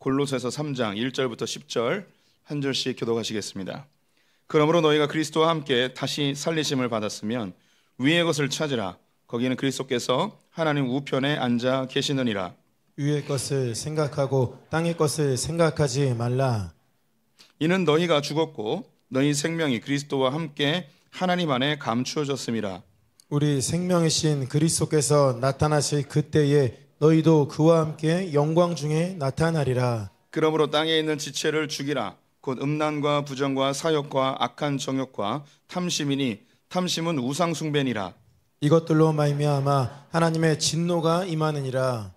골로새서 3장 1절부터 10절 한 절씩 교독하시겠습니다. 그러므로 너희가 그리스도와 함께 다시 살리심을 받았으면 위의 것을 찾으라. 거기는 그리스도께서 하나님 우편에 앉아 계시느니라. 위의 것을 생각하고 땅의 것을 생각하지 말라. 이는 너희가 죽었고 너희 생명이 그리스도와 함께 하나님 안에 감추어졌음이라. 우리 생명이신 그리스도께서 나타나실 그때에 너희도 그와 함께 영광 중에 나타나리라. 그러므로 땅에 있는 지체를 죽이라. 곧 음란과 부정과 사욕과 악한 정욕과 탐심이니 탐심은 우상 숭배니라. 이것들로 말미암아 하나님의 진노가 임하느니라.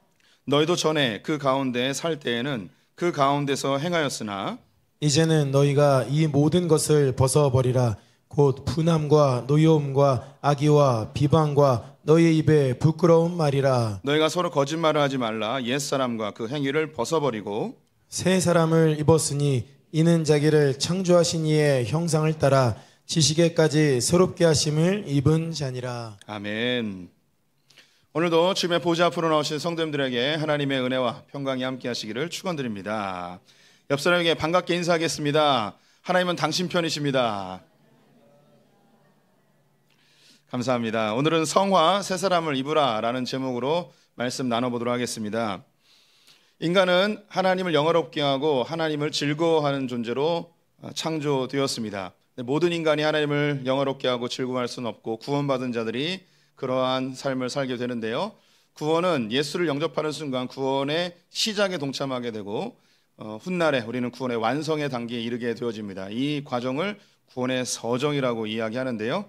너희도 전에 그 가운데 살 때에는 그 가운데서 행하였으나 이제는 너희가 이 모든 것을 벗어버리라. 곧 분함과 노여움과 악의와 비방과 너희 입에 부끄러운 말이라. 너희가 서로 거짓말을 하지 말라. 옛사람과 그 행위를 벗어버리고 새 사람을 입었으니 이는 자기를 창조하신 이의 형상을 따라 지식에까지 새롭게 하심을 입은 자니라. 아멘. 오늘도 주님의 보좌 앞으로 나오신 성도님들에게 하나님의 은혜와 평강이 함께 하시기를 축원드립니다. 옆 사람에게 반갑게 인사하겠습니다. 하나님은 당신 편이십니다. 감사합니다. 오늘은 성화 새 사람을 입으라 라는 제목으로 말씀 나눠보도록 하겠습니다. 인간은 하나님을 영화롭게 하고 하나님을 즐거워하는 존재로 창조되었습니다. 모든 인간이 하나님을 영화롭게 하고 즐거워할 수는 없고 구원받은 자들이 그러한 삶을 살게 되는데요. 구원은 예수를 영접하는 순간 구원의 시작에 동참하게 되고 훗날에 우리는 구원의 완성의 단계에 이르게 되어집니다. 이 과정을 구원의 서정이라고 이야기하는데요.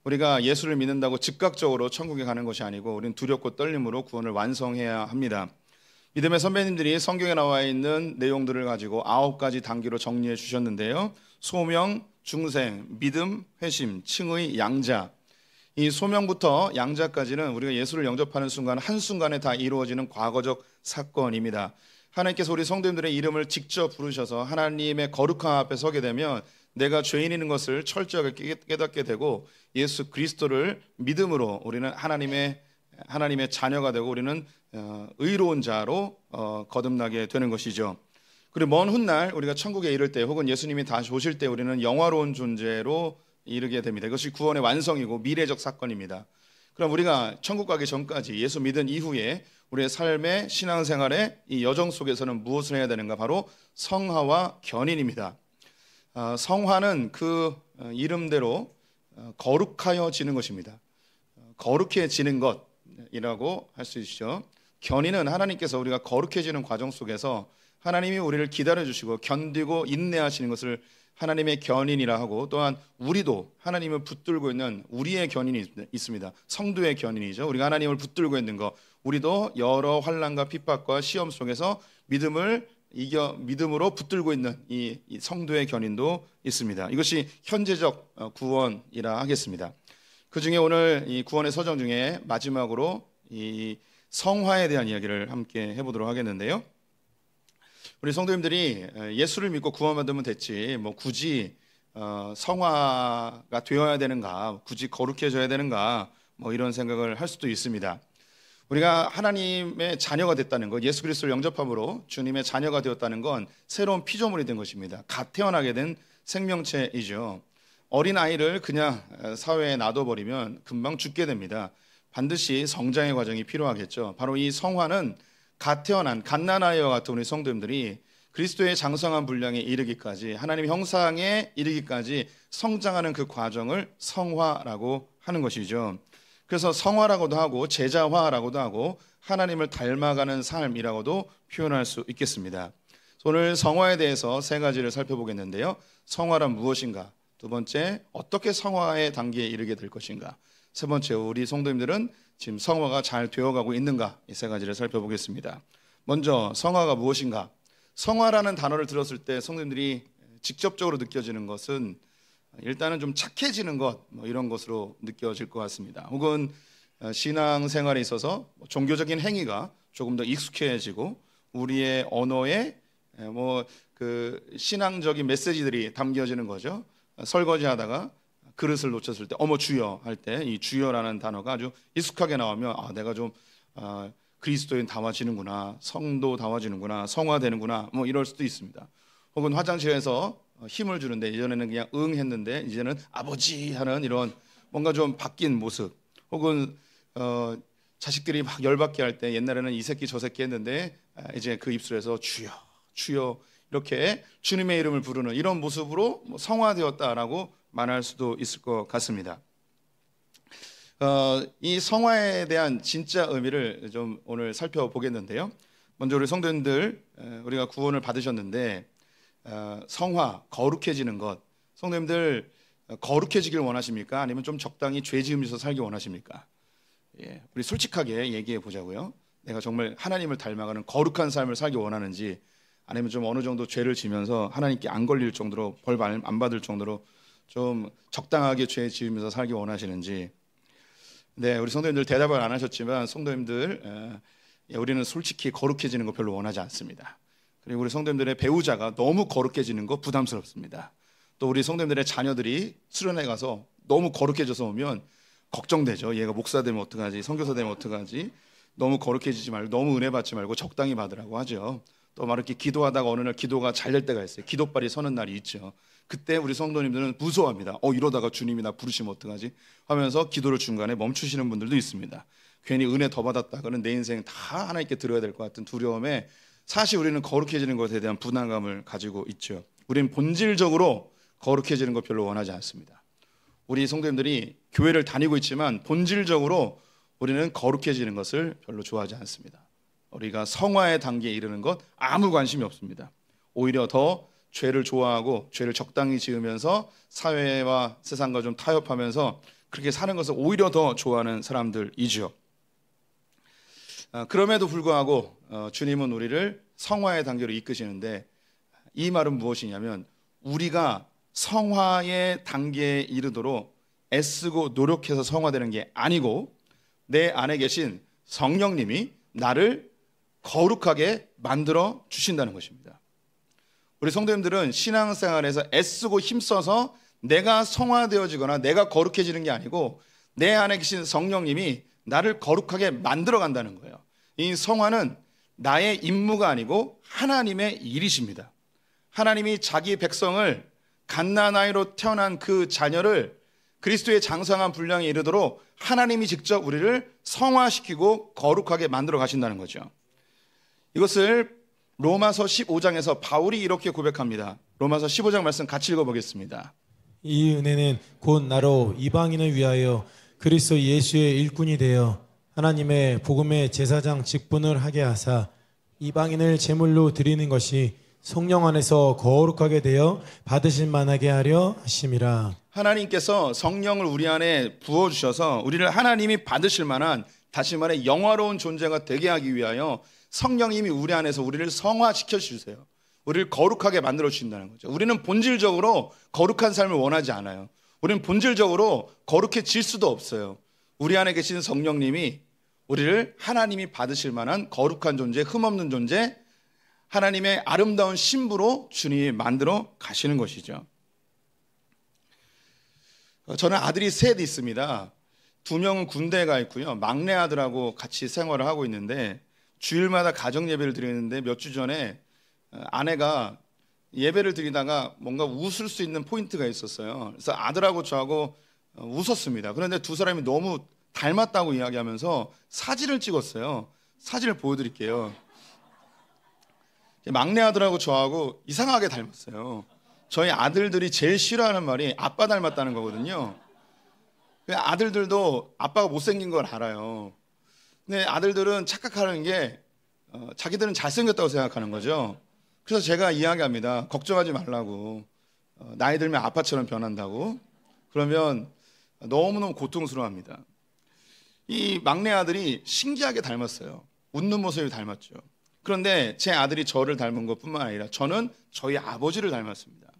우리가 예수를 믿는다고 즉각적으로 천국에 가는 것이 아니고 우리는 두렵고 떨림으로 구원을 완성해야 합니다. 믿음의 선배님들이 성경에 나와 있는 내용들을 가지고 9가지 단계로 정리해 주셨는데요. 소명, 중생, 믿음, 회심, 칭의, 양자. 이 소명부터 양자까지는 우리가 예수를 영접하는 순간 한순간에 다 이루어지는 과거적 사건입니다. 하나님께서 우리 성도님들의 이름을 직접 부르셔서 하나님의 거룩한 앞에 서게 되면 내가 죄인인 것을 철저하게 깨닫게 되고 예수 그리스도를 믿음으로 우리는 하나님의 자녀가 되고 우리는 의로운 자로 거듭나게 되는 것이죠. 그리고 먼 훗날 우리가 천국에 이를 때 혹은 예수님이 다시 오실 때 우리는 영화로운 존재로 이르게 됩니다. 이것이 구원의 완성이고 미래적 사건입니다. 그럼 우리가 천국 가기 전까지 예수 믿은 이후에 우리의 삶의 신앙생활의 이 여정 속에서는 무엇을 해야 되는가? 바로 성화와 견인입니다. 성화는 그 이름대로 거룩하여지는 것입니다. 거룩해지는 것이라고 할 수 있죠. 견인은 하나님께서 우리가 거룩해지는 과정 속에서 하나님이 우리를 기다려주시고 견디고 인내하시는 것을 하나님의 견인이라 하고, 또한 우리도 하나님을 붙들고 있는 우리의 견인이 있습니다. 성도의 견인이죠. 우리가 하나님을 붙들고 있는 것, 우리도 여러 환난과 핍박과 시험 속에서 믿음으로 붙들고 있는 이 성도의 견인도 있습니다. 이것이 현재적 구원이라 하겠습니다. 그 중에 오늘 이 구원의 서정 중에 마지막으로 이 성화에 대한 이야기를 함께 해보도록 하겠는데요. 우리 성도님들이 예수를 믿고 구원받으면 됐지 뭐 굳이 성화가 되어야 되는가, 굳이 거룩해져야 되는가, 뭐 이런 생각을 할 수도 있습니다. 우리가 하나님의 자녀가 됐다는 것, 예수 그리스도를 영접함으로 주님의 자녀가 되었다는 건 새로운 피조물이 된 것입니다. 갓 태어나게 된 생명체이죠. 어린 아이를 그냥 사회에 놔둬버리면 금방 죽게 됩니다. 반드시 성장의 과정이 필요하겠죠. 바로 이 성화는 갓 태어난 갓난아이와 같은 우리 성도님들이 그리스도의 장성한 분량에 이르기까지, 하나님의 형상에 이르기까지 성장하는 그 과정을 성화라고 하는 것이죠. 그래서 성화라고도 하고 제자화라고도 하고 하나님을 닮아가는 삶이라고도 표현할 수 있겠습니다. 오늘 성화에 대해서 3가지를 살펴보겠는데요. 성화란 무엇인가? 두 번째, 어떻게 성화의 단계에 이르게 될 것인가? 세 번째, 우리 성도님들은 지금 성화가 잘 되어가고 있는가? 이 3가지를 살펴보겠습니다. 먼저 성화가 무엇인가? 성화라는 단어를 들었을 때 성도님들이 직접적으로 느껴지는 것은 일단은 좀 착해지는 것, 뭐 이런 것으로 느껴질 것 같습니다. 혹은 신앙생활에 있어서 종교적인 행위가 조금 더 익숙해지고 우리의 언어에 뭐 그 신앙적인 메시지들이 담겨지는 거죠. 설거지하다가 그릇을 놓쳤을 때 어머 주여 할 때 이 주여라는 단어가 아주 익숙하게 나오면 내가 좀 그리스도인 다워지는구나, 성도다워지는구나, 성화되는구나, 뭐 이럴 수도 있습니다. 혹은 화장실에서 힘을 주는데 이전에는 그냥 응 했는데 이제는 아버지 하는 이런 뭔가 좀 바뀐 모습, 혹은 자식들이 막 열받게 할 때 옛날에는 이 새끼 저 새끼 했는데 이제 그 입술에서 주여 주여 이렇게 주님의 이름을 부르는 이런 모습으로 성화되었다라고 말할 수도 있을 것 같습니다. 이 성화에 대한 진짜 의미를 좀 오늘 살펴보겠는데요. 먼저 우리 성도님들, 우리가 구원을 받으셨는데 성화, 거룩해지는 것, 성도님들 거룩해지길 원하십니까? 아니면 좀 적당히 죄 지으면서 살기 원하십니까? 우리 솔직하게 얘기해 보자고요. 내가 정말 하나님을 닮아가는 거룩한 삶을 살기 원하는지, 아니면 좀 어느 정도 죄를 지면서 하나님께 안 걸릴 정도로, 벌 안 받을 정도로 좀 적당하게 죄 지으면서 살기 원하시는지. 네, 우리 성도님들 대답을 안 하셨지만 성도님들, 우리는 솔직히 거룩해지는 거 별로 원하지 않습니다. 그리고 우리 성도님들의 배우자가 너무 거룩해지는 거 부담스럽습니다. 또 우리 성도님들의 자녀들이 수련회 가서 너무 거룩해져서 오면 걱정되죠. 얘가 목사 되면 어떡하지, 선교사 되면 어떡하지. 너무 거룩해지지 말고, 너무 은혜 받지 말고 적당히 받으라고 하죠. 또 막 이렇게 기도하다가 어느 날 기도가 잘 될 때가 있어요. 기도발이 서는 날이 있죠. 그때 우리 성도님들은 무서워합니다. 이러다가 주님이 나 부르시면 어떡하지 하면서 기도를 중간에 멈추시는 분들도 있습니다. 괜히 은혜 더 받았다가는 내 인생 다 하나님께 드려야 될 것 같은 두려움에 사실 우리는 거룩해지는 것에 대한 부담감을 가지고 있죠. 우리는 본질적으로 거룩해지는 것 별로 원하지 않습니다. 우리 성도님들이 교회를 다니고 있지만 본질적으로 우리는 거룩해지는 것을 별로 좋아하지 않습니다. 우리가 성화의 단계에 이르는 것 아무 관심이 없습니다. 오히려 더 죄를 좋아하고 죄를 적당히 지으면서 사회와 세상과 좀 타협하면서 그렇게 사는 것을 오히려 더 좋아하는 사람들이죠. 그럼에도 불구하고 주님은 우리를 성화의 단계로 이끄시는데, 이 말은 무엇이냐면 우리가 성화의 단계에 이르도록 애쓰고 노력해서 성화되는 게 아니고 내 안에 계신 성령님이 나를 거룩하게 만들어 주신다는 것입니다. 우리 성도님들은 신앙생활에서 애쓰고 힘써서 내가 성화되어지거나 내가 거룩해지는 게 아니고 내 안에 계신 성령님이 나를 거룩하게 만들어 간다는 거예요. 이 성화는 나의 임무가 아니고 하나님의 일이십니다. 하나님이 자기 백성을 갓난아이로 태어난 그 자녀를 그리스도의 장성한 분량에 이르도록 하나님이 직접 우리를 성화시키고 거룩하게 만들어 가신다는 거죠. 이것을 로마서 15장에서 바울이 이렇게 고백합니다. 로마서 15장 말씀 같이 읽어보겠습니다. 이 은혜는 곧 나로 이방인을 위하여 그리스도 예수의 일꾼이 되어 하나님의 복음의 제사장 직분을 하게 하사 이방인을 제물로 드리는 것이 성령 안에서 거룩하게 되어 받으실 만하게 하려 하심이라. 하나님께서 성령을 우리 안에 부어주셔서 우리를 하나님이 받으실 만한, 다시 말해 영화로운 존재가 되게 하기 위하여 성령님이 우리 안에서 우리를 성화시켜 주세요. 우리를 거룩하게 만들어 주신다는 거죠. 우리는 본질적으로 거룩한 삶을 원하지 않아요. 우리는 본질적으로 거룩해질 수도 없어요. 우리 안에 계신 성령님이 우리를 하나님이 받으실 만한 거룩한 존재, 흠없는 존재, 하나님의 아름다운 신부로 주님이 만들어 가시는 것이죠. 저는 아들이 셋 있습니다. 2명은 군대에 가 있고요. 막내 아들하고 같이 생활을 하고 있는데 주일마다 가정 예배를 드리는데 몇 주 전에 아내가 예배를 드리다가 뭔가 웃을 수 있는 포인트가 있었어요. 그래서 아들하고 저하고 웃었습니다. 그런데 두 사람이 너무 닮았다고 이야기하면서 사진을 찍었어요. 사진을 보여드릴게요. 막내 아들하고 저하고 이상하게 닮았어요. 저희 아들들이 제일 싫어하는 말이 아빠 닮았다는 거거든요. 아들들도 아빠가 못생긴 걸 알아요. 근데 아들들은 착각하는 게 자기들은 잘생겼다고 생각하는 거죠. 그래서 제가 이야기합니다. 걱정하지 말라고. 나이 들면 아빠처럼 변한다고. 그러면 너무너무 고통스러워합니다. 이 막내 아들이 신기하게 닮았어요. 웃는 모습이 닮았죠. 그런데 제 아들이 저를 닮은 것뿐만 아니라 저는 저희 아버지를 닮았습니다.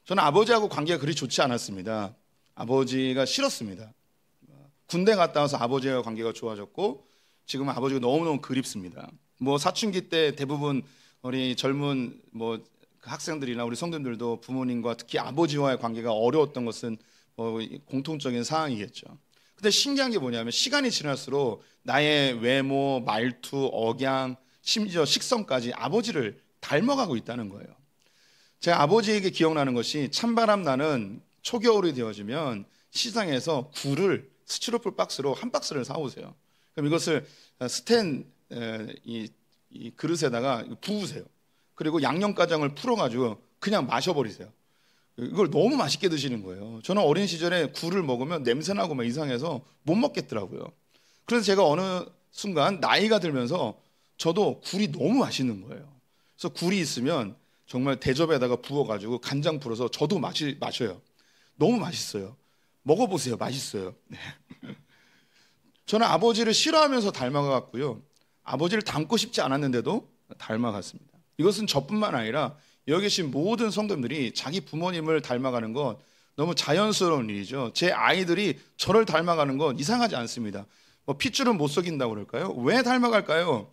저는 아버지하고 관계가 그리 좋지 않았습니다. 아버지가 싫었습니다. 군대 갔다 와서 아버지와 관계가 좋아졌고 지금 아버지가 너무너무 그립습니다. 사춘기 때 대부분 우리 젊은 학생들이나 우리 성도님들도 부모님과 특히 아버지와의 관계가 어려웠던 것은 공통적인 사항이겠죠. 근데 신기한 게 뭐냐면 시간이 지날수록 나의 외모, 말투, 억양, 심지어 식성까지 아버지를 닮아가고 있다는 거예요. 제 아버지에게 기억나는 것이 찬바람 나는 초겨울이 되어지면 시장에서 굴을 스티로폴 박스로 한 박스를 사오세요. 그럼 이것을 이 그릇에다가 부으세요. 그리고 양념가장을 풀어가지고 그냥 마셔버리세요. 이걸 너무 맛있게 드시는 거예요. 저는 어린 시절에 굴을 먹으면 냄새나고 막 이상해서 못 먹겠더라고요. 그래서 제가 어느 순간 나이가 들면서 저도 굴이 너무 맛있는 거예요. 그래서 굴이 있으면 정말 대접에다가 부어가지고 간장 풀어서 저도 마셔요. 너무 맛있어요. 먹어보세요. 맛있어요. 네. 저는 아버지를 싫어하면서 닮아갔고요. 아버지를 닮고 싶지 않았는데도 닮아갔습니다. 이것은 저뿐만 아니라 여기 계신 모든 성도님들이 자기 부모님을 닮아가는 건 너무 자연스러운 일이죠. 제 아이들이 저를 닮아가는 건 이상하지 않습니다. 뭐 핏줄은 못 속인다고 그럴까요? 왜 닮아갈까요?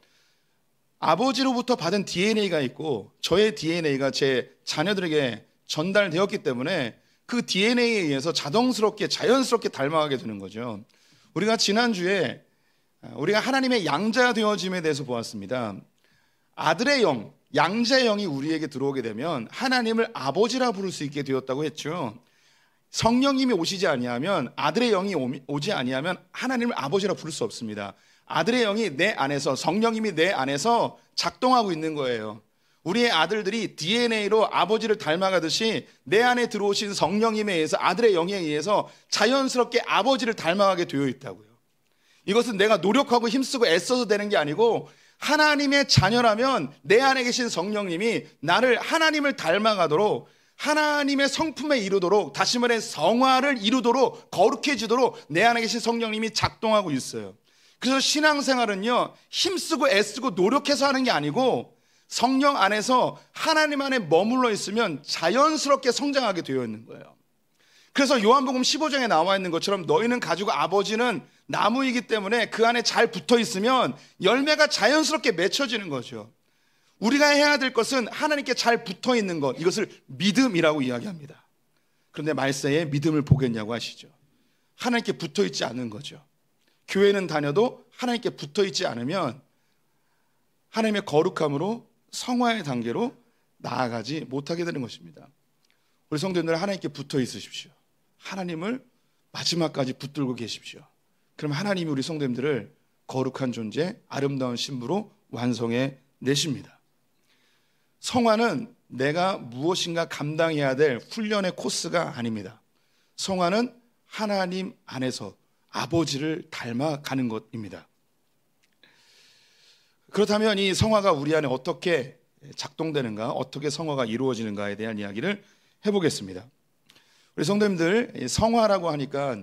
아버지로부터 받은 DNA가 있고 저의 DNA가 제 자녀들에게 전달되었기 때문에 그 DNA에 의해서 자연스럽게 닮아가게 되는 거죠. 우리가 지난주에 우리가 하나님의 양자 되어짐에 대해서 보았습니다. 아들의 영, 양자의 영이 우리에게 들어오게 되면 하나님을 아버지라 부를 수 있게 되었다고 했죠. 성령님이 오시지 아니하면, 아들의 영이 오지 아니하면 하나님을 아버지라 부를 수 없습니다. 아들의 영이 내 안에서, 성령님이 내 안에서 작동하고 있는 거예요. 우리의 아들들이 DNA로 아버지를 닮아가듯이 내 안에 들어오신 성령님에 의해서, 아들의 영에 의해서 자연스럽게 아버지를 닮아가게 되어 있다고요. 이것은 내가 노력하고 힘쓰고 애써서 되는 게 아니고 하나님의 자녀라면 내 안에 계신 성령님이 나를 하나님을 닮아가도록, 하나님의 성품에 이루도록, 다시 말해 성화를 이루도록, 거룩해지도록 내 안에 계신 성령님이 작동하고 있어요. 그래서 신앙생활은요, 힘쓰고 애쓰고 노력해서 하는 게 아니고 성령 안에서 하나님 안에 머물러 있으면 자연스럽게 성장하게 되어 있는 거예요. 그래서 요한복음 15장에 나와 있는 것처럼 너희는 가지고 아버지는 나무이기 때문에 그 안에 잘 붙어 있으면 열매가 자연스럽게 맺혀지는 거죠. 우리가 해야 될 것은 하나님께 잘 붙어 있는 것, 이것을 믿음이라고 이야기합니다. 그런데 말세에 믿음을 보겠냐고 하시죠. 하나님께 붙어 있지 않는 거죠. 교회는 다녀도 하나님께 붙어 있지 않으면 하나님의 거룩함으로 성화의 단계로 나아가지 못하게 되는 것입니다. 우리 성도님들 하나님께 붙어 있으십시오. 하나님을 마지막까지 붙들고 계십시오. 그럼 하나님이 우리 성도님들을 거룩한 존재, 아름다운 신부로 완성해 내십니다. 성화는 내가 무엇인가 감당해야 될 훈련의 코스가 아닙니다. 성화는 하나님 안에서 아버지를 닮아가는 것입니다. 그렇다면 이 성화가 우리 안에 어떻게 작동되는가, 어떻게 성화가 이루어지는가에 대한 이야기를 해보겠습니다. 우리 성도님들, 성화라고 하니까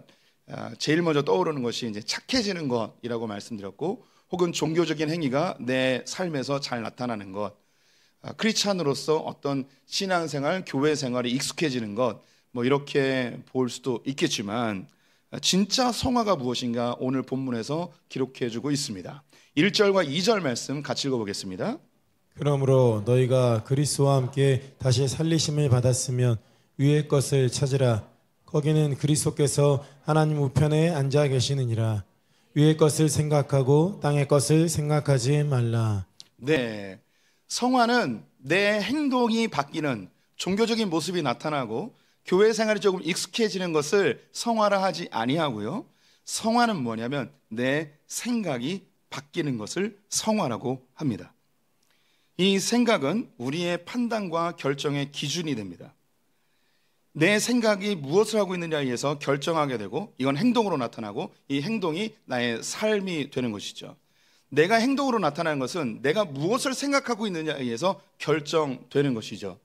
제일 먼저 떠오르는 것이 이제 착해지는 것이라고 말씀드렸고, 혹은 종교적인 행위가 내 삶에서 잘 나타나는 것, 크리스찬으로서 어떤 신앙생활, 교회 생활이 익숙해지는 것, 뭐 이렇게 볼 수도 있겠지만, 진짜 성화가 무엇인가 오늘 본문에서 기록해주고 있습니다. 1절과 2절 말씀 같이 읽어보겠습니다. 그러므로 너희가 그리스도와 함께 다시 살리심을 받았으면 위의 것을 찾으라. 거기는 그리스도께서 하나님 우편에 앉아 계시느니라. 위의 것을 생각하고 땅의 것을 생각하지 말라. 네, 성화는 내 행동이 바뀌는, 종교적인 모습이 나타나고 교회 생활이 조금 익숙해지는 것을 성화라 하지 아니하고요, 성화는 뭐냐면 내 생각이 바뀌는 것을 성화라고 합니다. 이 생각은 우리의 판단과 결정의 기준이 됩니다. 내 생각이 무엇을 하고 있느냐에 의해서 결정하게 되고, 이건 행동으로 나타나고, 이 행동이 나의 삶이 되는 것이죠. 내가 행동으로 나타나는 것은 내가 무엇을 생각하고 있느냐에 의해서 결정되는 것이죠.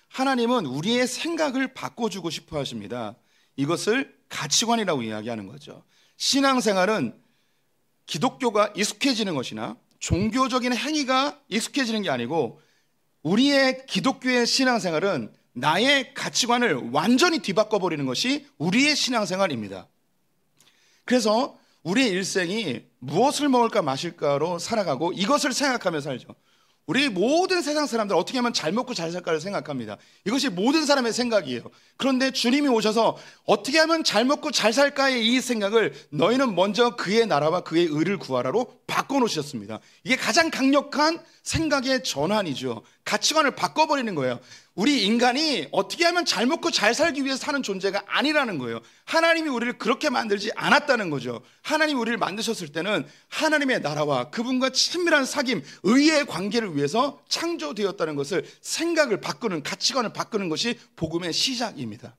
하나님은 우리의 생각을 바꿔주고 싶어 하십니다. 이것을 가치관이라고 이야기하는 거죠. 신앙생활은 기독교가 익숙해지는 것이나 종교적인 행위가 익숙해지는 게 아니고, 우리의 기독교의 신앙생활은 나의 가치관을 완전히 뒤바꿔버리는 것이 우리의 신앙생활입니다. 그래서 우리의 일생이 무엇을 먹을까 마실까로 살아가고 이것을 생각하며 살죠. 우리 모든 세상 사람들 어떻게 하면 잘 먹고 잘 살까를 생각합니다. 이것이 모든 사람의 생각이에요. 그런데 주님이 오셔서 어떻게 하면 잘 먹고 잘 살까의 이 생각을 너희는 먼저 그의 나라와 그의 의를 구하라로 바꿔놓으셨습니다. 이게 가장 강력한 생각의 전환이죠. 가치관을 바꿔버리는 거예요. 우리 인간이 어떻게 하면 잘 먹고 잘 살기 위해서 사는 존재가 아니라는 거예요. 하나님이 우리를 그렇게 만들지 않았다는 거죠. 하나님이 우리를 만드셨을 때는 하나님의 나라와 그분과 친밀한 사귐, 의의 관계를 위해서 창조되었다는 것을 생각을 바꾸는, 가치관을 바꾸는 것이 복음의 시작입니다.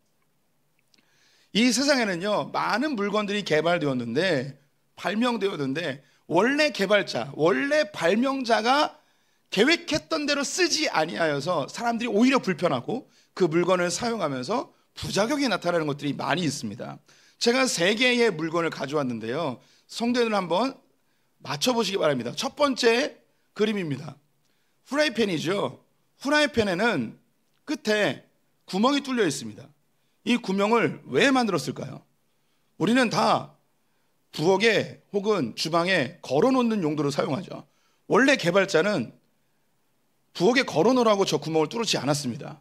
이 세상에는요, 많은 물건들이 개발되었는데, 발명되었는데, 원래 개발자, 원래 발명자가 계획했던 대로 쓰지 아니하여서 사람들이 오히려 불편하고 그 물건을 사용하면서 부작용이 나타나는 것들이 많이 있습니다. 제가 3개의 물건을 가져왔는데요, 성도님들 한번 맞춰보시기 바랍니다. 첫 번째 그림입니다. 후라이팬이죠. 후라이팬에는 끝에 구멍이 뚫려 있습니다. 이 구멍을 왜 만들었을까요? 우리는 다 부엌에 혹은 주방에 걸어놓는 용도로 사용하죠. 원래 개발자는 부엌에 걸어놓으라고 저 구멍을 뚫지 않았습니다.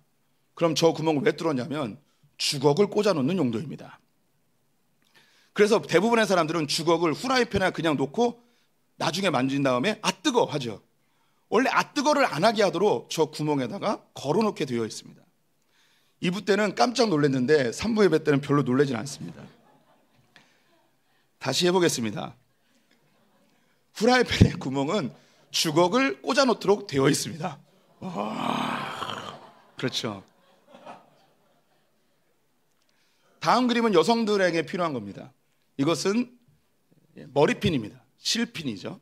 그럼 저 구멍을 왜 뚫었냐면 주걱을 꽂아놓는 용도입니다. 그래서 대부분의 사람들은 주걱을 후라이팬에 그냥 놓고 나중에 만진 다음에 아 뜨거 하죠. 원래 아 뜨거를 안 하게 하도록 저 구멍에다가 걸어놓게 되어 있습니다. 2부 때는 깜짝 놀랐는데 3부 예배 때는 별로 놀라진 않습니다. 다시 해보겠습니다. 후라이팬의 구멍은 주걱을 꽂아놓도록 되어 있습니다. 와, 그렇죠. 다음 그림은 여성들에게 필요한 겁니다. 이것은 머리핀입니다. 실핀이죠.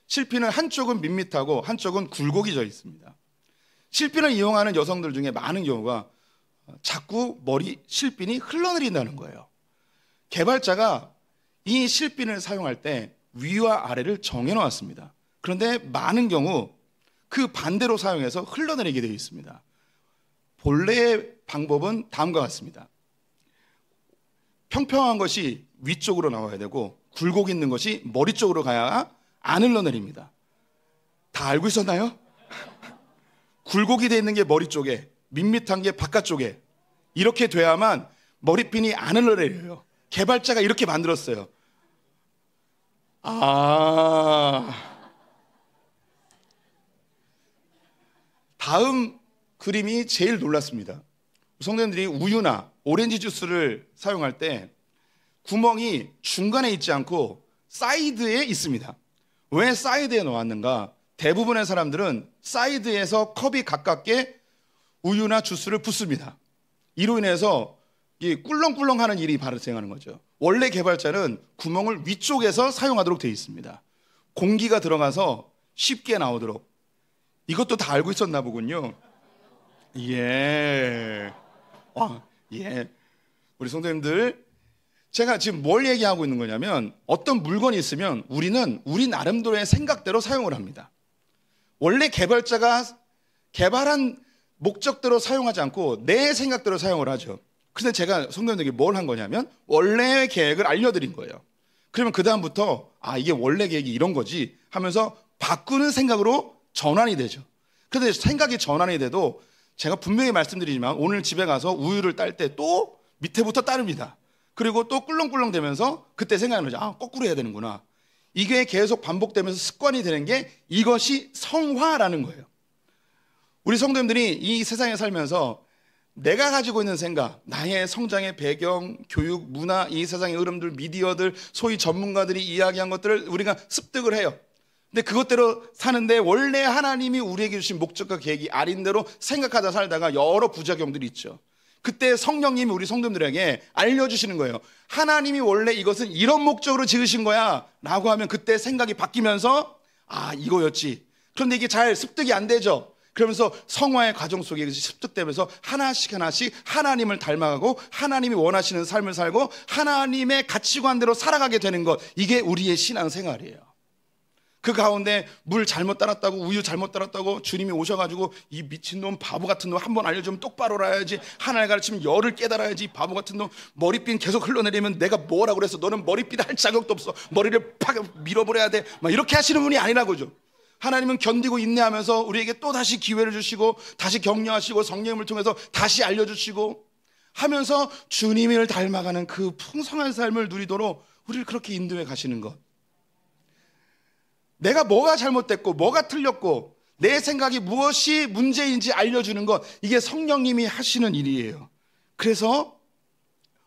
실핀은 한쪽은 밋밋하고 한쪽은 굴곡이 져 있습니다. 실핀을 이용하는 여성들 중에 많은 경우가 자꾸 머리 실핀이 흘러내린다는 거예요. 개발자가 이 실핀을 사용할 때 위와 아래를 정해놓았습니다. 그런데 많은 경우 그 반대로 사용해서 흘러내리게 되어 있습니다. 본래의 방법은 다음과 같습니다. 평평한 것이 위쪽으로 나와야 되고 굴곡 있는 것이 머리 쪽으로 가야 안 흘러내립니다. 다 알고 있었나요? 굴곡이 되어 있는 게 머리 쪽에, 밋밋한 게 바깥쪽에, 이렇게 돼야만 머리핀이 안 흘러내려요. 개발자가 이렇게 만들었어요. 다음 그림이 제일 놀랐습니다. 성도님들이 우유나 오렌지 주스를 사용할 때 구멍이 중간에 있지 않고 사이드에 있습니다. 왜 사이드에 놓았는가? 대부분의 사람들은 사이드에서 컵이 가깝게 우유나 주스를 붓습니다. 이로 인해서 이 꿀렁꿀렁하는 일이 발생하는 거죠. 원래 개발자는 구멍을 위쪽에서 사용하도록 되어 있습니다. 공기가 들어가서 쉽게 나오도록. 이것도 다 알고 있었나 보군요. 예. 예. 우리 성도님들, 제가 지금 뭘 얘기하고 있는 거냐면 어떤 물건이 있으면 우리는 우리 나름대로의 생각대로 사용을 합니다. 원래 개발자가 개발한 목적대로 사용하지 않고 내 생각대로 사용을 하죠. 근데 제가 성도님들에게 뭘 한 거냐면 원래의 계획을 알려드린 거예요. 그러면 그 다음부터 이게 원래 계획이 이런 거지 하면서 바꾸는 생각으로 전환이 되죠. 그런데 생각이 전환이 돼도 제가 분명히 말씀드리지만 오늘 집에 가서 우유를 딸 때 또 밑에부터 따릅니다. 그리고 또 꿀렁꿀렁 되면서 그때 생각하는 거죠. 거꾸로 해야 되는구나. 이게 계속 반복되면서 습관이 되는 게 이것이 성화라는 거예요. 우리 성도님들이 이 세상에 살면서 내가 가지고 있는 생각, 나의 성장의 배경, 교육, 문화, 이 세상의 흐름들, 미디어들, 소위 전문가들이 이야기한 것들을 우리가 습득을 해요. 근데 그것대로 사는데 원래 하나님이 우리에게 주신 목적과 계획이 아닌 대로 생각하다 살다가 여러 부작용들이 있죠. 그때 성령님이 우리 성도들에게 알려주시는 거예요. 하나님이 원래 이것은 이런 목적으로 지으신 거야 라고 하면 그때 생각이 바뀌면서 이거였지. 그런데 이게 잘 습득이 안 되죠. 그러면서 성화의 과정 속에 이것이 습득되면서 하나씩 하나님을 닮아가고 하나님이 원하시는 삶을 살고 하나님의 가치관대로 살아가게 되는 것, 이게 우리의 신앙생활이에요. 그 가운데 물 잘못 따랐다고, 우유 잘못 따랐다고 주님이 오셔가지고 이 미친놈, 바보 같은 놈 한번 알려주면 똑바로 알아야지, 하나를 가르치면 열을 깨달아야지, 바보 같은 놈, 머리핀 계속 흘러내리면 내가 뭐라고 그래서 너는 머리핀 할 자격도 없어, 머리를 팍 밀어버려야 돼, 막 이렇게 하시는 분이 아니라고죠. 하나님은 견디고 인내하면서 우리에게 또 다시 기회를 주시고 다시 격려하시고 성령님을 통해서 다시 알려주시고 하면서 주님을 닮아가는 그 풍성한 삶을 누리도록 우리를 그렇게 인도해 가시는 것. 내가 뭐가 잘못됐고 뭐가 틀렸고 내 생각이 무엇이 문제인지 알려주는 것, 이게 성령님이 하시는 일이에요. 그래서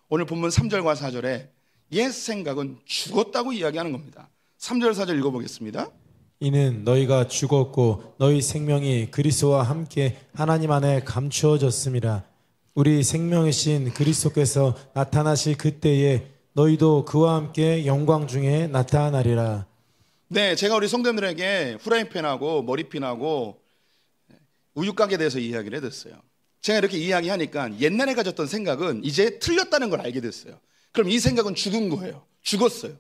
오늘 본문 3절과 4절에 옛 생각은 죽었다고 이야기하는 겁니다. 3절 4절 읽어보겠습니다. 이는 너희가 죽었고 너희 생명이 그리스도와 함께 하나님 안에 감추어졌습니다. 우리 생명이신 그리스도께서 나타나실 그때에 너희도 그와 함께 영광 중에 나타나리라. 네, 제가 우리 성도님들에게 후라이팬하고 머리핀하고 우유가게에 대해서 이야기를 해줬어요. 제가 이렇게 이야기하니까 옛날에 가졌던 생각은 이제 틀렸다는 걸 알게 됐어요. 그럼 이 생각은 죽은 거예요. 죽었어요.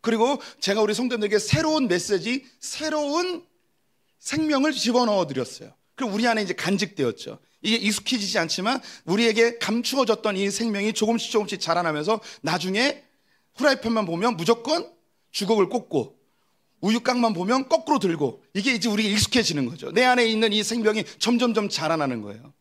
그리고 제가 우리 성도님들에게 새로운 메시지, 새로운 생명을 집어넣어 드렸어요. 그럼 우리 안에 이제 간직되었죠. 이게 익숙해지지 않지만 우리에게 감추어졌던 이 생명이 조금씩 자라나면서 나중에 후라이팬만 보면 무조건 주걱을 꽂고 우유깡만 보면 거꾸로 들고, 이게 이제 우리가 익숙해지는 거죠. 내 안에 있는 이 생명이 점점점 자라나는 거예요.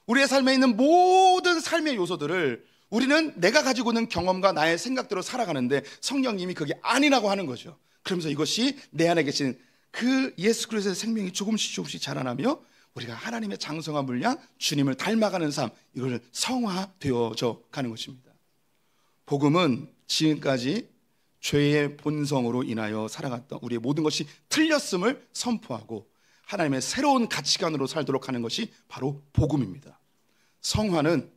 우리의 삶에 있는 모든 삶의 요소들을 우리는 내가 가지고 있는 경험과 나의 생각대로 살아가는데 성령님이 그게 아니라고 하는 거죠. 그러면서 이것이 내 안에 계신 그 예수 그리스도의 생명이 조금씩 자라나며 우리가 하나님의 장성한 분량, 주님을 닮아가는 삶, 이걸 성화되어져 가는 것입니다. 복음은 지금까지 죄의 본성으로 인하여 살아갔던 우리의 모든 것이 틀렸음을 선포하고 하나님의 새로운 가치관으로 살도록 하는 것이 바로 복음입니다. 성화는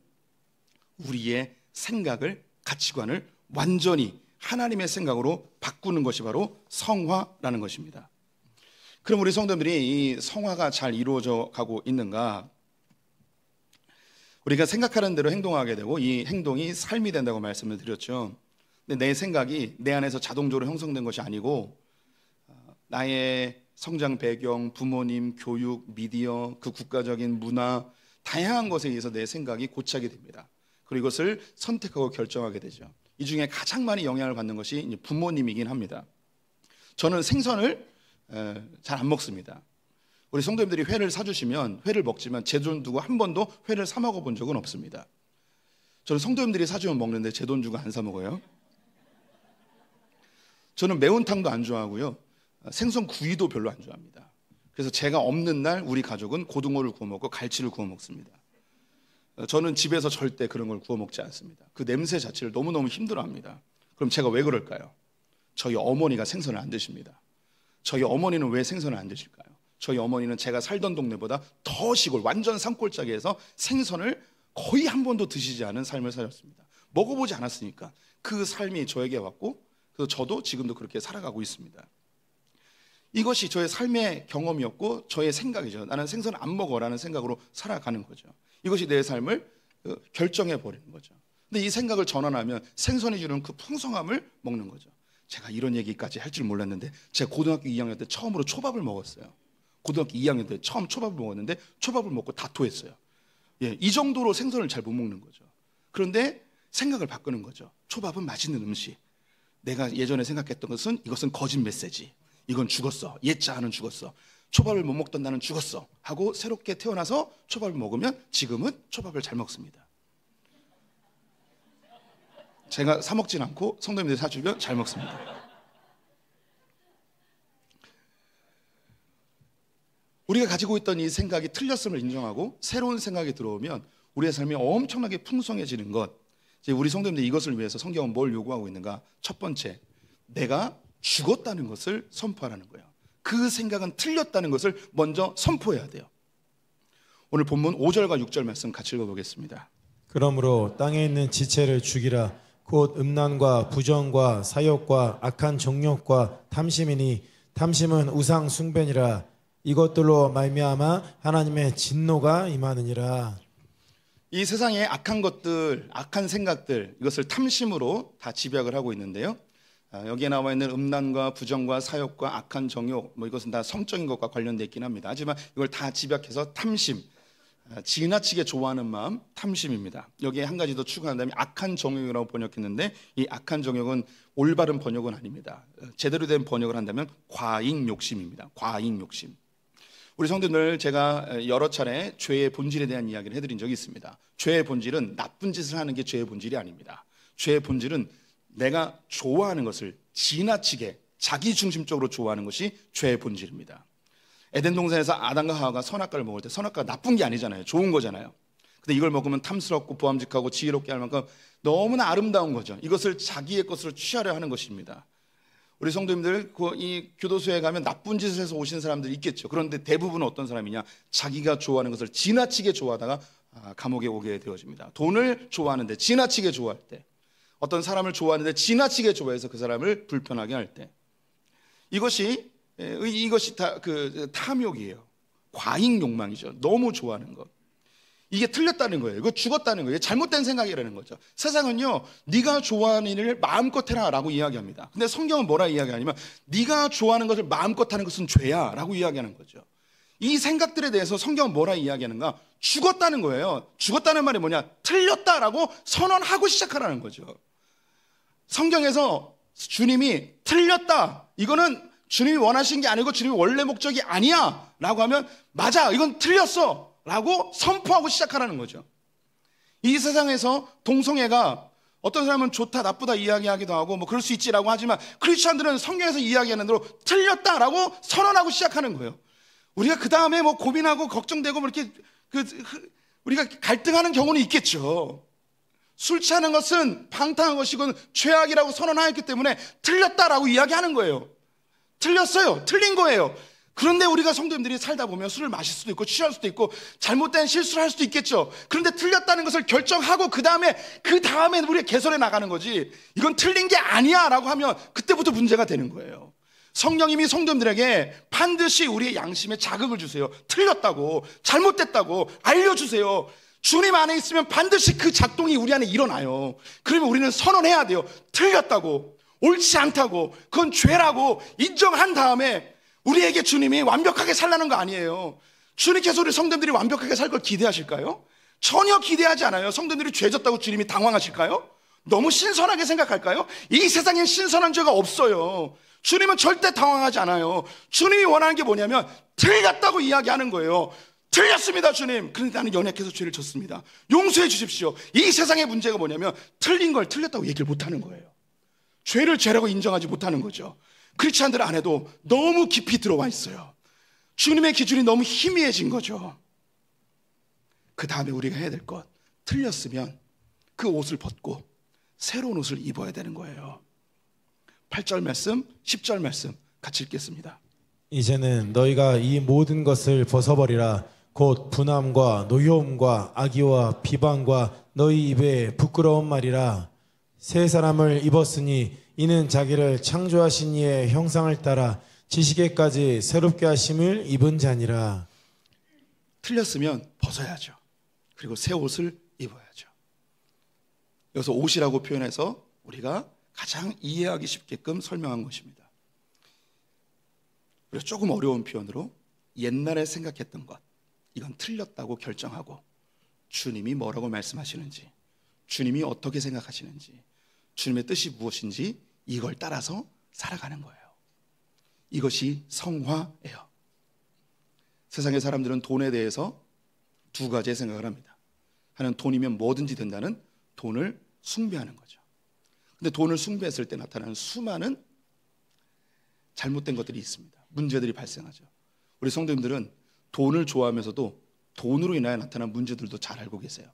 우리의 생각을, 가치관을 완전히 하나님의 생각으로 바꾸는 것이 바로 성화라는 것입니다. 그럼 우리 성도들이 이 성화가 잘 이루어져 가고 있는가? 우리가 생각하는 대로 행동하게 되고 이 행동이 삶이 된다고 말씀을 드렸죠. 근데 내 생각이 내 안에서 자동적으로 형성된 것이 아니고 나의 성장 배경, 부모님, 교육, 미디어, 그 국가적인 문화, 다양한 것에 의해서 내 생각이 고착이 됩니다. 그리고 이것을 선택하고 결정하게 되죠. 이 중에 가장 많이 영향을 받는 것이 부모님이긴 합니다. 저는 생선을 잘 안 먹습니다. 우리 성도님들이 회를 사주시면 회를 먹지만 제 돈 두고 한 번도 회를 사 먹어본 적은 없습니다. 저는 성도님들이 사주면 먹는데 제 돈 주고 안 사 먹어요. 저는 매운탕도 안 좋아하고요, 생선 구이도 별로 안 좋아합니다. 그래서 제가 없는 날 우리 가족은 고등어를 구워 먹고 갈치를 구워 먹습니다. 저는 집에서 절대 그런 걸 구워 먹지 않습니다. 그 냄새 자체를 너무너무 힘들어합니다. 그럼 제가 왜 그럴까요? 저희 어머니가 생선을 안 드십니다. 저희 어머니는 왜 생선을 안 드실까요? 저희 어머니는 제가 살던 동네보다 더 시골, 완전 산골짜기에서 생선을 거의 한 번도 드시지 않은 삶을 사셨습니다. 먹어보지 않았으니까 그 삶이 저에게 왔고, 그래서 저도 지금도 그렇게 살아가고 있습니다. 이것이 저의 삶의 경험이었고 저의 생각이죠. 나는 생선을 안 먹어라는 생각으로 살아가는 거죠. 이것이 내 삶을 결정해 버리는 거죠. 근데 이 생각을 전환하면 생선이 주는 그 풍성함을 먹는 거죠. 제가 이런 얘기까지 할 줄 몰랐는데 제가 고등학교 2학년 때 처음으로 초밥을 먹었어요. 고등학교 2학년 때 처음 초밥을 먹었는데 초밥을 먹고 다 토했어요. 이 정도로 생선을 잘 못 먹는 거죠. 그런데 생각을 바꾸는 거죠. 초밥은 맛있는 음식. 내가 예전에 생각했던 것은 이것은 거짓 메시지. 이건 죽었어. 옛자아는 죽었어. 초밥을 못 먹던 나는 죽었어 하고 새롭게 태어나서 초밥을 먹으면 지금은 초밥을 잘 먹습니다. 제가 사 먹진 않고 성도님들이 사주면 잘 먹습니다. 우리가 가지고 있던 이 생각이 틀렸음을 인정하고 새로운 생각이 들어오면 우리의 삶이 엄청나게 풍성해지는 것. 이제 우리 성도님들이 이것을 위해서 성경은 뭘 요구하고 있는가? 첫 번째, 내가 죽었다는 것을 선포하라는 거예요. 그 생각은 틀렸다는 것을 먼저 선포해야 돼요. 오늘 본문 5절과 6절 말씀 같이 읽어보겠습니다. 그러므로 땅에 있는 지체를 죽이라. 곧 음란과 부정과 사욕과 악한 정욕과 탐심이니 탐심은 우상 숭배니라. 이것들로 말미암아 하나님의 진노가 임하느니라. 이 세상의 악한 것들, 악한 생각들, 이것을 탐심으로 다 집약을 하고 있는데요. 여기에 나와 있는 음란과 부정과 사욕과 악한 정욕, 이것은 다 성적인 것과 관련되어 있긴 합니다. 하지만 이걸 다 집약해서 탐심, 지나치게 좋아하는 마음, 탐심입니다. 여기에 한 가지 더 추가한다면 악한 정욕이라고 번역했는데 이 악한 정욕은 올바른 번역은 아닙니다. 제대로 된 번역을 한다면 과잉 욕심입니다. 과잉 욕심. 우리 성도들, 제가 여러 차례 죄의 본질에 대한 이야기를 해드린 적이 있습니다. 죄의 본질은 나쁜 짓을 하는 게 죄의 본질이 아닙니다. 죄의 본질은 내가 좋아하는 것을 지나치게 자기중심적으로 좋아하는 것이 죄의 본질입니다. 에덴 동산에서 아담과 하와가 선악과를 먹을 때 선악과가 나쁜 게 아니잖아요. 좋은 거잖아요. 근데 이걸 먹으면 탐스럽고 보암직하고 지혜롭게 할 만큼 너무나 아름다운 거죠. 이것을 자기의 것으로 취하려 하는 것입니다. 우리 성도님들, 이 교도소에 가면 나쁜 짓을 해서 오신 사람들이 있겠죠. 그런데 대부분은 어떤 사람이냐? 자기가 좋아하는 것을 지나치게 좋아하다가 감옥에 오게 되어집니다. 돈을 좋아하는데 지나치게 좋아할 때, 어떤 사람을 좋아하는데 지나치게 좋아해서 그 사람을 불편하게 할 때, 이것이 다 그 탐욕이에요. 과잉 욕망이죠. 너무 좋아하는 것. 이게 틀렸다는 거예요. 이거 죽었다는 거예요. 잘못된 생각이라는 거죠. 세상은요, 네가 좋아하는 일을 마음껏 해라 라고 이야기합니다. 근데 성경은 뭐라 이야기하냐면 네가 좋아하는 것을 마음껏 하는 것은 죄야 라고 이야기하는 거죠. 이 생각들에 대해서 성경은 뭐라 이야기하는가? 죽었다는 거예요. 죽었다는 말이 뭐냐? 틀렸다라고 선언하고 시작하라는 거죠. 성경에서 주님이 틀렸다, 이거는 주님이 원하신 게 아니고 주님이 원래 목적이 아니야 라고 하면 맞아, 이건 틀렸어 라고 선포하고 시작하라는 거죠. 이 세상에서 동성애가 어떤 사람은 좋다 나쁘다 이야기하기도 하고 뭐 그럴 수 있지라고 하지만 크리스찬들은 성경에서 이야기하는 대로 틀렸다라고 선언하고 시작하는 거예요. 우리가 그 다음에 뭐 고민하고 걱정되고 뭐 이렇게 우리가 갈등하는 경우는 있겠죠. 술 취하는 것은 방탕한 것이고 죄악이라고 선언하였기 때문에 틀렸다라고 이야기하는 거예요. 틀렸어요. 틀린 거예요. 그런데 우리가 성도님들이 살다 보면 술을 마실 수도 있고 취할 수도 있고 잘못된 실수를 할 수도 있겠죠. 그런데 틀렸다는 것을 결정하고 그 다음에 우리가 개선해 나가는 거지, 이건 틀린 게 아니야 라고 하면 그때부터 문제가 되는 거예요. 성령님이 성도님들에게 반드시 우리의 양심에 자극을 주세요. 틀렸다고, 잘못됐다고 알려주세요. 주님 안에 있으면 반드시 그 작동이 우리 안에 일어나요. 그러면 우리는 선언해야 돼요. 틀렸다고, 옳지 않다고, 그건 죄라고 인정한 다음에 우리에게 주님이 완벽하게 살라는 거 아니에요. 주님께서 우리 성도들이 완벽하게 살 걸 기대하실까요? 전혀 기대하지 않아요. 성도들이 죄졌다고 주님이 당황하실까요? 너무 신선하게 생각할까요? 이 세상엔 신선한 죄가 없어요. 주님은 절대 당황하지 않아요. 주님이 원하는 게 뭐냐면 틀렸다고 이야기하는 거예요. 틀렸습니다 주님. 그런데 나는 연약해서 죄를 졌습니다. 용서해 주십시오. 이 세상의 문제가 뭐냐면 틀린 걸 틀렸다고 얘기를 못하는 거예요. 죄를 죄라고 인정하지 못하는 거죠. 크리스찬들 안에도 너무 깊이 들어와 있어요. 주님의 기준이 너무 희미해진 거죠. 그 다음에 우리가 해야 될 것, 틀렸으면 그 옷을 벗고 새로운 옷을 입어야 되는 거예요. 8절 말씀, 10절 말씀 같이 읽겠습니다. 이제는 너희가 이 모든 것을 벗어버리라. 곧 분함과 노여움과 악의와 비방과 너희 입에 부끄러운 말이라. 새 사람을 입었으니 이는 자기를 창조하신 이의 형상을 따라 지식에까지 새롭게 하심을 입은 자니라. 틀렸으면 벗어야죠. 그리고 새 옷을 입어야죠. 여기서 옷이라고 표현해서 우리가 가장 이해하기 쉽게끔 설명한 것입니다. 그래서 조금 어려운 표현으로 옛날에 생각했던 것, 이건 틀렸다고 결정하고 주님이 뭐라고 말씀하시는지, 주님이 어떻게 생각하시는지, 주님의 뜻이 무엇인지 이걸 따라서 살아가는 거예요. 이것이 성화예요. 세상의 사람들은 돈에 대해서 두 가지의 생각을 합니다. 하나는 돈이면 뭐든지 된다는 돈을 숭배하는 거죠. 근데 돈을 숭배했을 때 나타나는 수많은 잘못된 것들이 있습니다. 문제들이 발생하죠. 우리 성도님들은 돈을 좋아하면서도 돈으로 인하여 나타난 문제들도 잘 알고 계세요.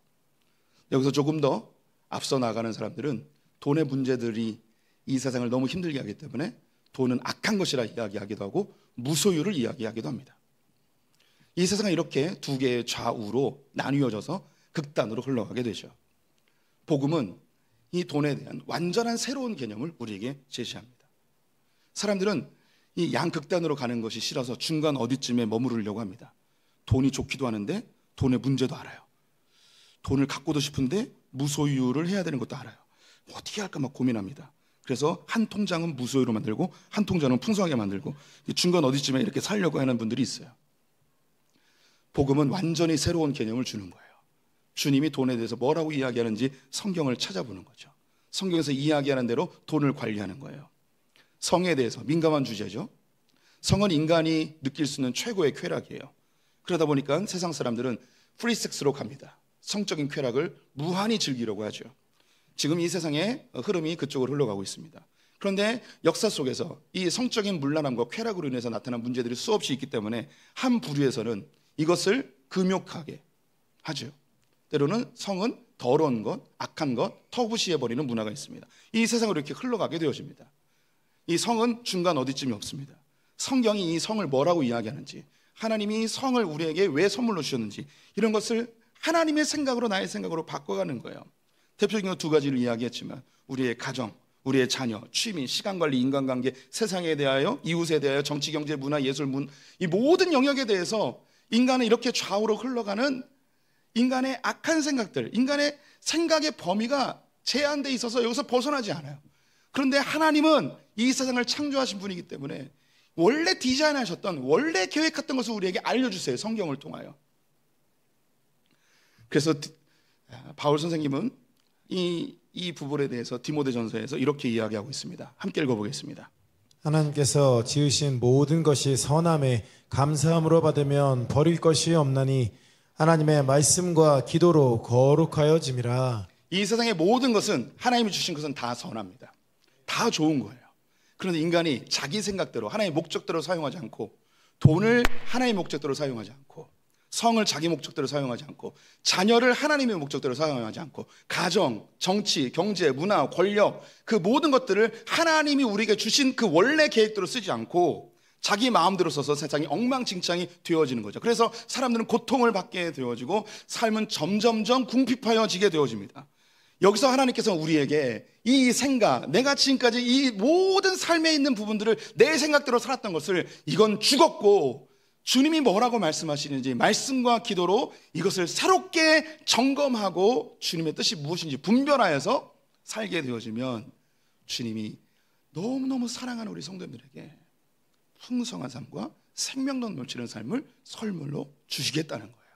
여기서 조금 더 앞서 나가는 사람들은 돈의 문제들이 이 세상을 너무 힘들게 하기 때문에 돈은 악한 것이라 이야기하기도 하고 무소유를 이야기하기도 합니다. 이 세상은 이렇게 두 개의 좌우로 나뉘어져서 극단으로 흘러가게 되죠. 복음은 이 돈에 대한 완전한 새로운 개념을 우리에게 제시합니다. 사람들은 이 양극단으로 가는 것이 싫어서 중간 어디쯤에 머무르려고 합니다. 돈이 좋기도 하는데 돈의 문제도 알아요. 돈을 갖고도 싶은데 무소유를 해야 되는 것도 알아요. 어떻게 할까 막 고민합니다. 그래서 한 통장은 무소유로 만들고 한 통장은 풍성하게 만들고 중간 어디쯤에 이렇게 살려고 하는 분들이 있어요. 복음은 완전히 새로운 개념을 주는 거예요. 주님이 돈에 대해서 뭐라고 이야기하는지 성경을 찾아보는 거죠. 성경에서 이야기하는 대로 돈을 관리하는 거예요. 성에 대해서 민감한 주제죠. 성은 인간이 느낄 수 있는 최고의 쾌락이에요. 그러다 보니까 세상 사람들은 프리섹스로 갑니다. 성적인 쾌락을 무한히 즐기려고 하죠. 지금 이 세상의 흐름이 그쪽으로 흘러가고 있습니다. 그런데 역사 속에서 이 성적인 문란함과 쾌락으로 인해서 나타난 문제들이 수없이 있기 때문에 한 부류에서는 이것을 금욕하게 하죠. 때로는 성은 더러운 것, 악한 것, 터부시해버리는 문화가 있습니다. 이 세상으로 이렇게 흘러가게 되어집니다. 이 성은 중간 어디쯤이 없습니다. 성경이 이 성을 뭐라고 이야기하는지, 하나님이 성을 우리에게 왜 선물로 주셨는지, 이런 것을 하나님의 생각으로 나의 생각으로 바꿔가는 거예요. 대표적인 두 가지를 이야기했지만 우리의 가정, 우리의 자녀, 취미, 시간관리, 인간관계, 세상에 대하여, 이웃에 대하여, 정치, 경제, 문화, 예술, 이 모든 영역에 대해서 인간은 이렇게 좌우로 흘러가는 인간의 악한 생각들, 인간의 생각의 범위가 제한되어 있어서 여기서 벗어나지 않아요. 그런데 하나님은 이 세상을 창조하신 분이기 때문에 원래 디자인하셨던, 원래 계획했던 것을 우리에게 알려주세요. 성경을 통하여. 그래서 바울 선생님은 이 부분에 대해서 디모데전서에서 이렇게 이야기하고 있습니다. 함께 읽어보겠습니다. 하나님께서 지으신 모든 것이 선함에 감사함으로 받으면 버릴 것이 없나니 하나님의 말씀과 기도로 거룩하여짐이라. 이 세상의 모든 것은 하나님이 주신 것은 다 선합니다. 다 좋은 거예요. 그런데 인간이 자기 생각대로 하나님의 목적대로 사용하지 않고, 돈을 하나님의 목적대로 사용하지 않고, 성을 자기 목적대로 사용하지 않고, 자녀를 하나님의 목적대로 사용하지 않고, 가정, 정치, 경제, 문화, 권력, 그 모든 것들을 하나님이 우리에게 주신 그 원래 계획대로 쓰지 않고 자기 마음대로 써서 세상이 엉망진창이 되어지는 거죠. 그래서 사람들은 고통을 받게 되어지고 삶은 점점점 궁핍하여지게 되어집니다. 여기서 하나님께서 우리에게 이 생각, 내가 지금까지 이 모든 삶에 있는 부분들을 내 생각대로 살았던 것을, 이건 죽었고 주님이 뭐라고 말씀하시는지 말씀과 기도로 이것을 새롭게 점검하고 주님의 뜻이 무엇인지 분별하여서 살게 되어지면 주님이 너무너무 사랑하는 우리 성도님들에게 풍성한 삶과 생명력 넘치는 삶을 선물로 주시겠다는 거예요.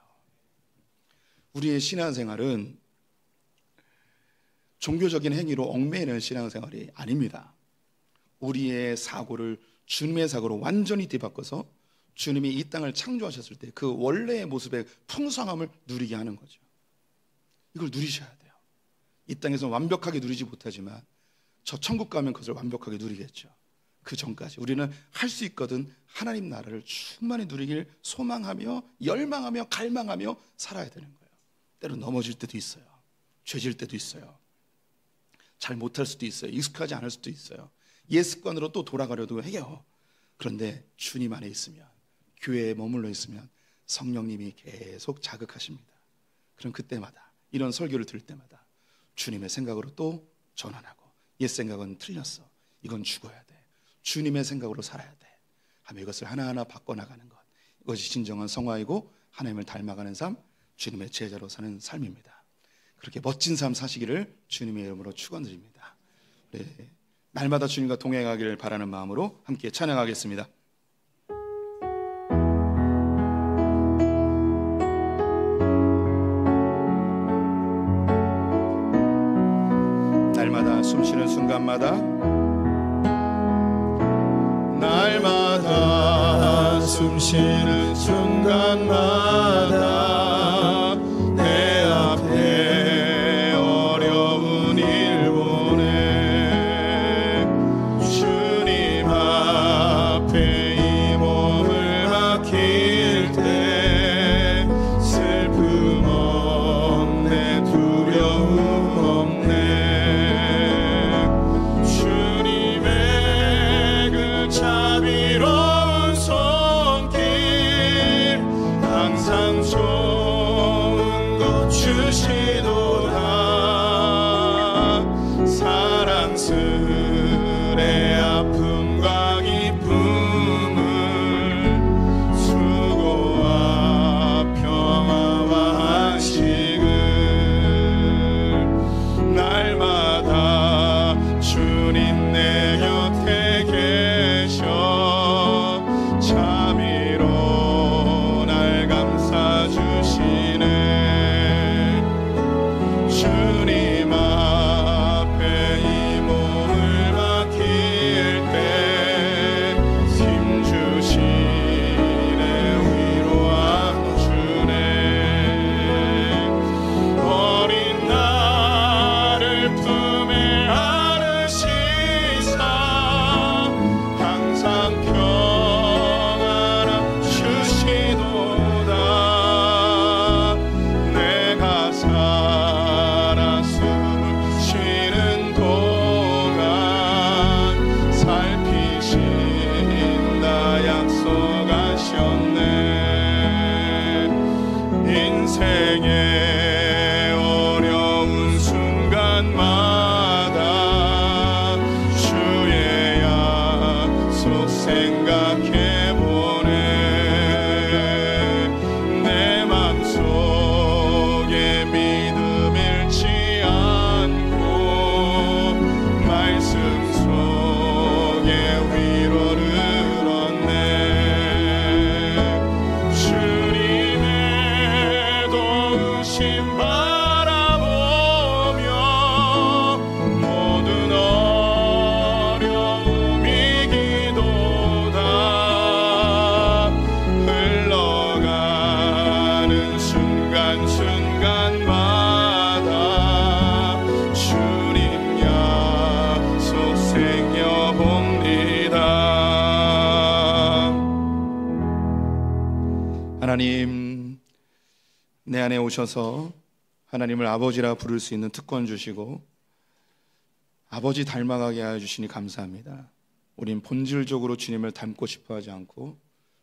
우리의 신앙생활은 종교적인 행위로 얽매이는 신앙생활이 아닙니다. 우리의 사고를 주님의 사고로 완전히 뒤바꿔서 주님이 이 땅을 창조하셨을 때 그 원래의 모습의 풍성함을 누리게 하는 거죠. 이걸 누리셔야 돼요. 이 땅에서 완벽하게 누리지 못하지만 저 천국 가면 그것을 완벽하게 누리겠죠. 그 전까지 우리는 할 수 있거든 하나님 나라를 충만히 누리길 소망하며 열망하며 갈망하며 살아야 되는 거예요. 때로 넘어질 때도 있어요. 죄질 때도 있어요. 잘 못할 수도 있어요. 익숙하지 않을 수도 있어요. 옛 습관으로 또 돌아가려도 해요. 그런데 주님 안에 있으면, 교회에 머물러 있으면 성령님이 계속 자극하십니다. 그럼 그때마다, 이런 설교를 들을 때마다 주님의 생각으로 또 전환하고, 옛 생각은 틀렸어, 이건 죽어야 돼, 주님의 생각으로 살아야 돼 하며 이것을 하나하나 바꿔나가는 것, 이것이 진정한 성화이고 하나님을 닮아가는 삶, 주님의 제자로 사는 삶입니다. 그렇게 멋진 삶 사시기를 주님의 이름으로 축원드립니다. 네, 날마다 주님과 동행하기를 바라는 마음으로 함께 찬양하겠습니다. 날마다 숨쉬는 순간마다, 날마다 숨쉬는 순간마다 내 앞에 어려운 일 보내 주님 앞에 이 몸을 맡길 때 슬픔 없네, 두려움 없네. 주님의 그 자비로운 손길 항상 좋은 것 주시도다. 사랑스레 아픔과 기쁨을, 수고와 평화와 안식을 날마다 주님 내 곁에 계셔 자비로 날 감싸 인생의 어려운 순간마다 주의 약속 생각해보네. 내 맘속에 믿음 잃지 않고 말씀 속에 위로를 얻네. 주님의 도우심 바라보며 모든 어려움 이기도다. 흘러가는 순간순간마다 주님 약속 생겨봅니다. 하나님, 내 안에 오셔서 하나님을 아버지라 부를 수 있는 특권 주시고 아버지 닮아가게 하여 주시니 감사합니다. 우린 본질적으로 주님을 닮고 싶어 하지 않고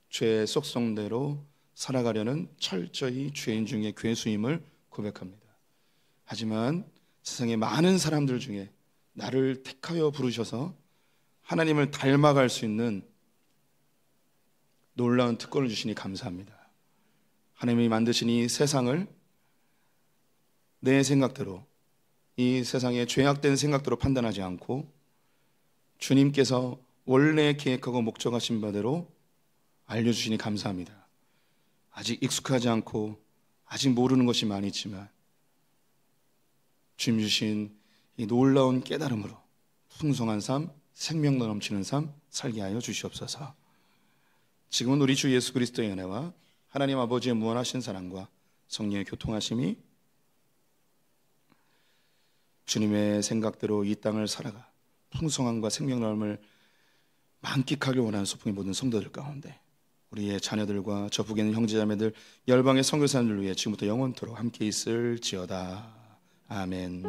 죄의 속성대로 살아가려는 철저히 죄인 중에 괴수임을 고백합니다. 하지만 세상의 많은 사람들 중에 나를 택하여 부르셔서 하나님을 닮아갈 수 있는 놀라운 특권을 주시니 감사합니다. 하나님이 만드신 이 세상을 내 생각대로, 이 세상의 죄악된 생각대로 판단하지 않고 주님께서 원래 계획하고 목적하신 바대로 알려주시니 감사합니다. 아직 익숙하지 않고 아직 모르는 것이 많이 있지만 주님 주신 이 놀라운 깨달음으로 풍성한 삶, 생명 넘치는 삶 살게 하여 주시옵소서. 지금은 우리 주 예수 그리스도의 은혜와 하나님 아버지의 무한하신 사랑과 성령의 교통하심이 주님의 생각대로 이 땅을 살아가 풍성함과 생명감을 만끽하길 원하는 소풍의 모든 성도들 가운데 우리의 자녀들과 저 북에 있는 형제자매들 열방의 선교사님들 위해 지금부터 영원토록 함께 있을지어다. 아멘.